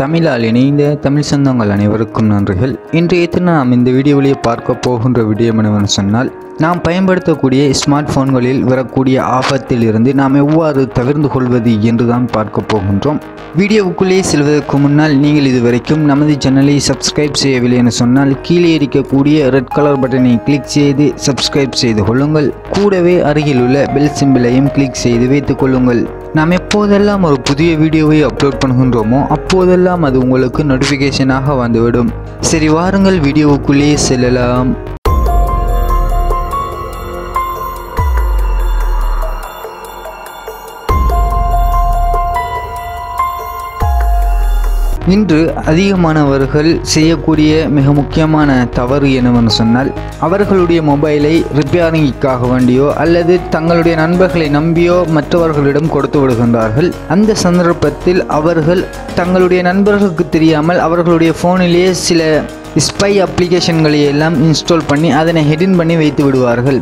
தமிழால் இணைந்த தமிழ் சொந்தங்கள் அனைவருக்கும் நன்றிகள். இன்றைய தினம் நாம் இந்த வீடியோவிலேயே பார்க்க போகின்ற விடயம் என்னவென்று சொன்னால், நாம் பயன்படுத்தக்கூடிய ஸ்மார்ட் போன்களில் வரக்கூடிய ஆபத்தில் இருந்து நாம் எவ்வாறு தவிர்த்து கொள்வது என்று தான் பார்க்க போகின்றோம். வீடியோவுக்குள்ளே செல்வதற்கு முன்னால் நீங்கள் இதுவரைக்கும் நமது சேனலை சப்ஸ்கிரைப் செய்யவில்லை என சொன்னால் கீழே இருக்கக்கூடிய ரெட் கலர் பட்டனை கிளிக் செய்து சப்ஸ்கிரைப் செய்து கொள்ளுங்கள். கூடவே அருகில் உள்ள பெல் சிம்பிளையும் கிளிக் செய்து வைத்துக் கொள்ளுங்கள். நாம் எப்போதெல்லாம் ஒரு புதிய வீடியோவை அப்லோட் பண்ணுகின்றோமோ அப்போதெல்லாம் அது உங்களுக்கு நோட்டிஃபிகேஷனாக வந்துவிடும். சரி, வாருங்கள் வீடியோவுக்குள்ளே செல்லலாம். இன்று அதிகமானவர்கள் செய்யக்கூடிய மிக முக்கியமான தவறு என்னவென்று சொன்னால், அவர்களுடைய மொபைலை ரிப்பேரிங்காக வேண்டியோ அல்லது தங்களுடைய நண்பர்களை நம்பியோ மற்றவர்களிடம் கொடுத்து விடுகின்றார்கள். அந்த சந்தர்ப்பத்தில் அவர்கள் தங்களுடைய நண்பர்களுக்கு தெரியாமல் அவர்களுடைய ஃபோனிலேயே சில ஸ்பை அப்ளிகேஷன்களை எல்லாம் இன்ஸ்டால் பண்ணி அதனை ஹிடன் பண்ணி வைத்து விடுவார்கள்.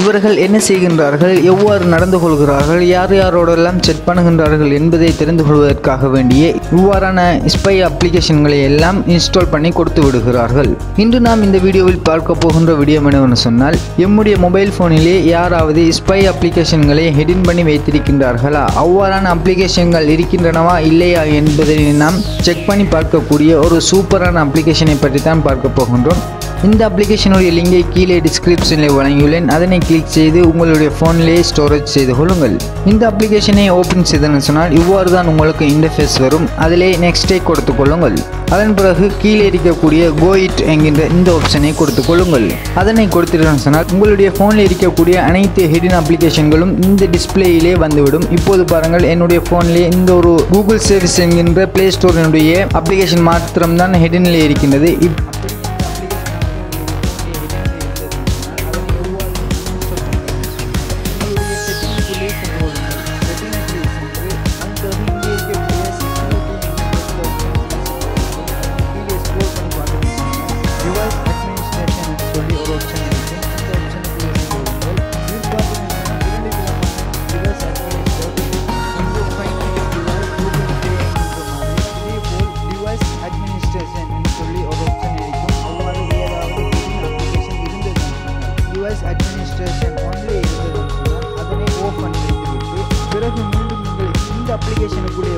இவர்கள் என்ன செய்கின்றார்கள், எவ்வாறு நடந்து கொள்கிறார்கள், யார் யாரோடெல்லாம் செட் பண்ணுகின்றார்கள் என்பதை தெரிந்து கொள்வதற்காக வேண்டியே இவ்வாறான ஸ்பை அப்ளிகேஷன்களை எல்லாம் இன்ஸ்டால் பண்ணி கொடுத்து விடுகிறார்கள். இன்று நாம் இந்த வீடியோவில் பார்க்க போகின்ற விடயம் என்னவென்று சொன்னால், எம்முடைய மொபைல் ஃபோனிலே யாராவது ஸ்பை அப்ளிகேஷன்களை ஹிடன் பண்ணி வைத்திருக்கின்றார்களா, அவ்வாறான அப்ளிகேஷன்கள் இருக்கின்றனவா இல்லையா என்பதை நாம் செக் பண்ணி பார்க்கக்கூடிய ஒரு சூப்பரான அப்ளிகேஷனை பற்றி தான் பார்க்க போகின்றோம். இந்த அப்ளிகேஷனுடைய லிங்கை கீழே டிஸ்கிரிப்ஷனில் வழங்கியுள்ளேன். அதனை கிளிக் செய்து உங்களுடைய ஃபோனிலேயே ஸ்டோரேஜ் செய்து கொள்ளுங்கள். இந்த அப்ளிகேஷனை ஓப்பன் செய்தேன்னு சொன்னால் இவ்வாறு தான் உங்களுக்கு இன்டர்ஃபேஸ் வரும். அதிலே நெக்ஸ்டை கொடுத்து கொள்ளுங்கள். அதன் பிறகு கீழே இருக்கக்கூடிய கோ இட் என்கின்ற இந்த ஆப்ஷனை கொடுத்து கொள்ளுங்கள். அதனை கொடுத்துட்டேன்னு சொன்னால் உங்களுடைய ஃபோனில் இருக்கக்கூடிய அனைத்து ஹிடன் அப்ளிகேஷன்களும் இந்த டிஸ்பிளேயிலே வந்துவிடும். இப்போது பாருங்கள், என்னுடைய ஃபோனிலே இந்த ஒரு கூகுள் சர்வீஸ் என்கின்ற பிளே ஸ்டோரினுடைய அப்ளிகேஷன் மாத்திரம்தான் ஹிடனிலே இருக்கின்றது. அட்மினிஸ்ட்ரேஷன் ஒன்லி இருந்ததுன்னு சொன்னால் அதனை ஓப்பன் செய்துவிட்டு பிறகு மீண்டும் நீங்கள் இந்த அப்ளிகேஷனுக்குள்ளே